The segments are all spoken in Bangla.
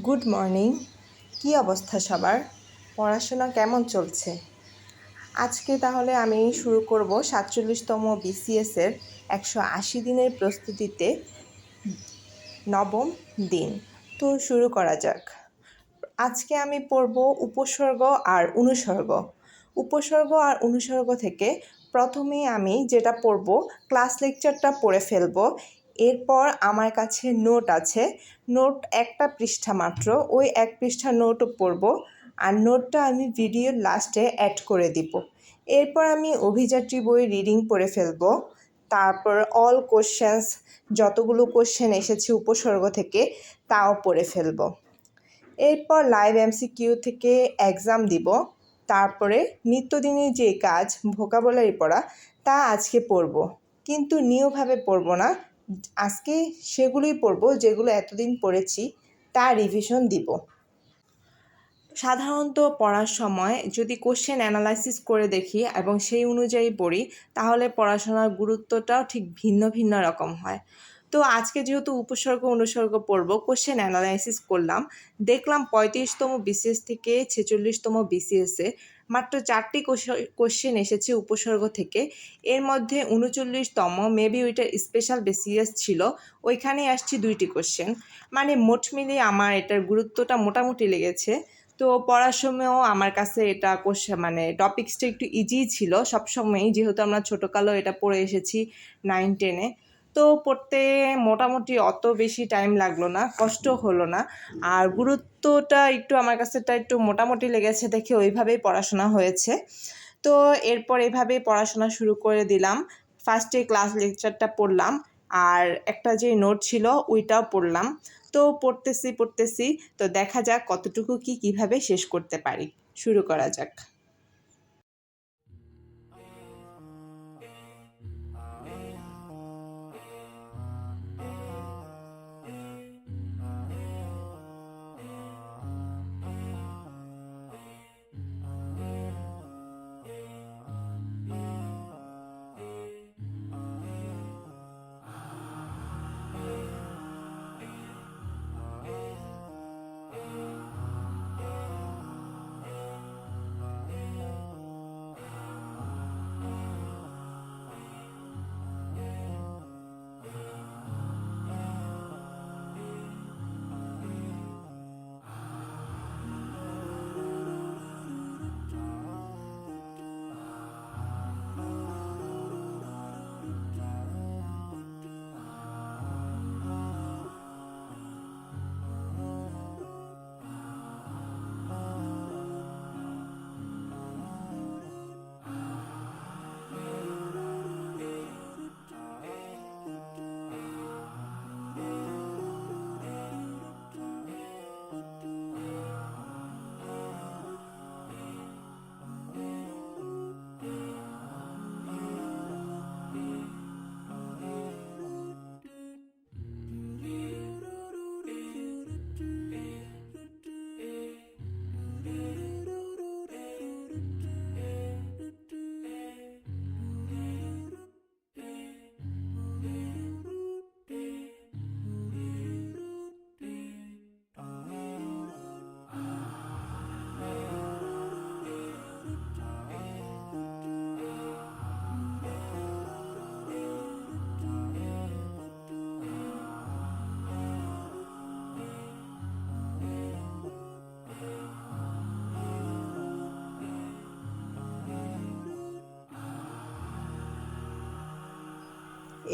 Good morning. কী অবস্থা সবার? পড়াশোনা কেমন চলছে? আজকে তাহলে আমি শুরু করব 47তম বিসিএসের 180 দিনের প্রস্তুতিতে নবম দিন। তো শুরু করা যাক। আজকে আমি পড়ব উপসর্গ আর অনুসর্গ। উপসর্গ আর অনুসর্গ থেকে প্রথমেই আমি যেটা পড়ব ক্লাস লেকচারটা পড়ে ফেলব। এরপর আমার কাছে নোট আছে, নোট একটা পৃষ্ঠা মাত্র, ওই এক পৃষ্ঠা নোটও পড়ব আর নোটটা আমি ভিডিওর লাস্টে অ্যাড করে দিব। এরপর আমি অভিযাত্রী বই রিডিং পড়ে ফেলব। তারপর অল কোশ্চেন্স, যতগুলো কোশ্চেন এসেছে উপসর্গ থেকে তাও পড়ে ফেলব। এরপর লাইভ এমসিকিউ থেকে এক্সাম দিব। তারপরে নিত্যদিনের যে কাজ ভোকাবুলারি পড়া তা আজকে পড়ব, কিন্তু নিয়মভাবে পড়ব না। আজকে সেগুলোই পড়ব যেগুলো এতদিন পড়েছি, তা রিভিশন দিব। সাধারণত পড়ার সময় যদি কোশ্চেন অ্যানালাইসিস করে দেখি এবং সেই অনুযায়ী পড়ি, তাহলে পড়াশোনার গুরুত্বটাও ঠিক ভিন্ন ভিন্ন রকম হয়। তো আজকে যেহেতু উপসর্গ অনুসর্গ পড়ব, কোশ্চেন অ্যানালাইসিস করলাম, দেখলাম 35তম বিসিএস থেকে 46তম বিসিএসে মাত্র 4টি কোশ্চেন এসেছে উপসর্গ থেকে। এর মধ্যে 39তম মেবি ওইটা স্পেশাল বিসিএস ছিল, ওইখানে আসছে 2টি কোশ্চেন। মানে মোট মিলিয়ে আমার এটার গুরুত্বটা মোটামুটি লেগেছে। তো পড়ার সময়ও আমার কাছে এটা টপিক্সটা একটু ইজি ছিল সবসময়ই, যেহেতু আমরা ছোটোকালেও এটা পড়ে এসেছি 9-10-এ। তো পড়তে মোটামুটি অত বেশি টাইম লাগলো না, কষ্ট হলো না। আর গুরুত্বটা একটু আমার কাছে একটু মোটামুটি লেগেছে দেখে ওইভাবেই পড়াশোনা হয়েছে। তো এরপর এইভাবেই পড়াশোনা শুরু করে দিলাম। ফার্স্টে ক্লাস লেকচারটা পড়লাম আর একটা যে নোট ছিল ওইটাও পড়লাম। তো পড়তেছি, তো দেখা যাক কতটুকু কিভাবে শেষ করতে পারি। শুরু করা যাক।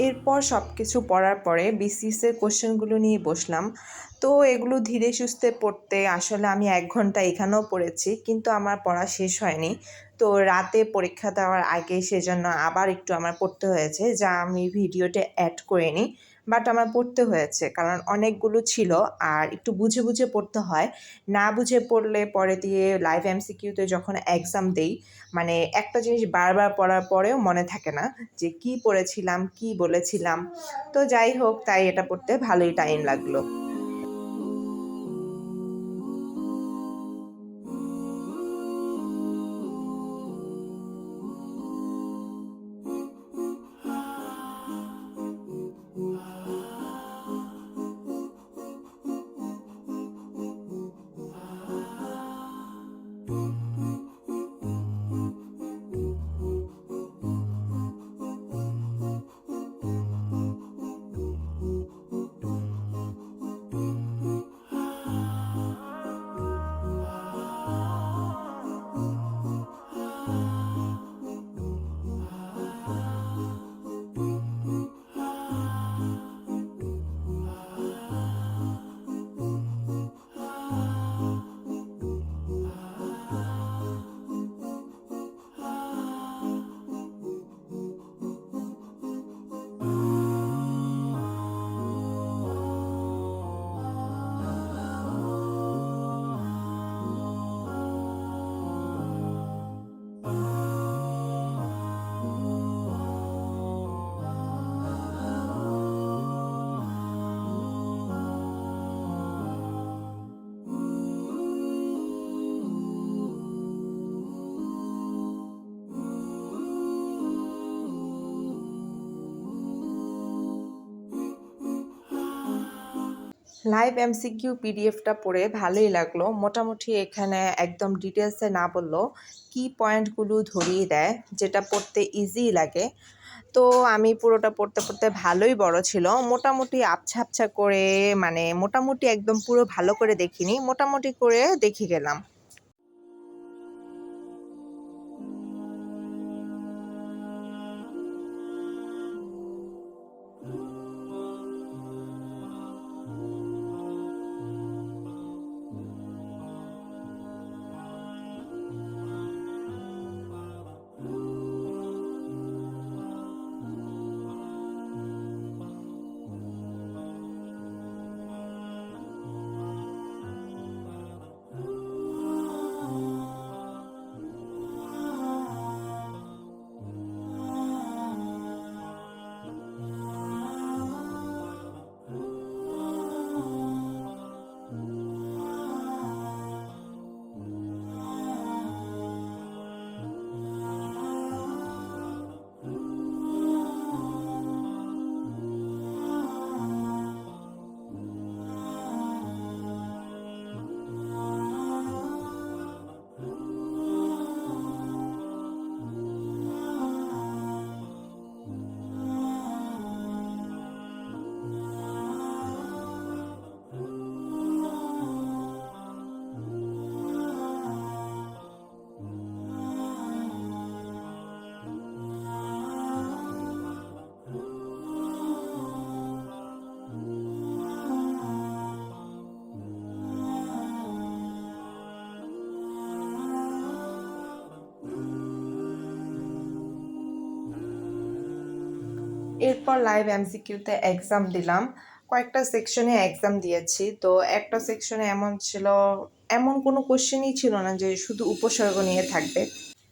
এরপর সব কিছু পড়ার পরে বিসিএসের কোশ্চেনগুলো নিয়ে বসলাম। তো এগুলো ধীরে সুস্থে পড়তে আসলে আমি 1 ঘন্টা এখানেও পড়েছি, কিন্তু আমার পড়া শেষ হয়নি। তো রাতে পরীক্ষা দেওয়ার আগে সেজন্য আবার একটু আমার পড়তে হয়েছে, যা আমি ভিডিওতে অ্যাড করিনি, বাট আমার পড়তে হয়েছে কারণ অনেকগুলো ছিল আর একটু বুঝে বুঝে পড়তে হয়। না বুঝে পড়লে পরে দিয়ে লাইভ এমসিকিউতে যখন এক্সাম দেই, একটা জিনিস বারবার পড়ার পরেও মনে থাকে না যে কি পড়েছিলাম, কি বলেছিলাম। তো যাই হোক, তাই এটা পড়তে ভালোই টাইম লাগলো। লাইভ এমসিকিউ পিডিএফটা পড়ে ভালোই লাগলো। মোটামুটি এখানে একদম ডিটেলসে না বললেও কি পয়েন্টগুলো ধরিয়ে দেয়, যেটা পড়তে ইজি লাগে। তো আমি পুরোটা পড়তে পড়তে ভালোই বড় ছিল, মোটামুটি আবছা আবছা করে, মানে মোটামুটি একদম পুরো ভালো করে দেখিনি, মোটামুটি করে দেখে গেলাম। এরপর লাইভ এমসিকিউতে এক্সাম দিলাম। কয়েকটা সেকশনে এক্সাম দিয়েছি। তো একটা সেকশনে এমন কোনো কোশ্চেনই ছিল না যে শুধু উপসর্গ নিয়ে থাকবে।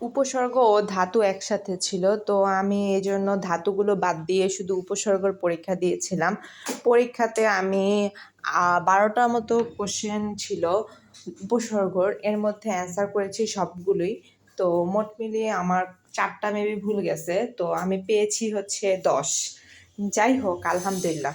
উপসর্গ ও ধাতু একসাথে ছিল, তো আমি এই জন্য ধাতুগুলো বাদ দিয়ে শুধু উপসর্গের পরীক্ষা দিয়েছিলাম। পরীক্ষাতে আমি 12টার মতো কোশ্চেন ছিল উপসর্গর, এর মধ্যে অ্যান্সার করেছি সবগুলোই। তো মোট মিলিয়ে আমার 4টা মেবি ভুল গেছে, তো আমি পেয়েছি হচ্ছে 10। যাই হোক, আলহামদুলিল্লাহ।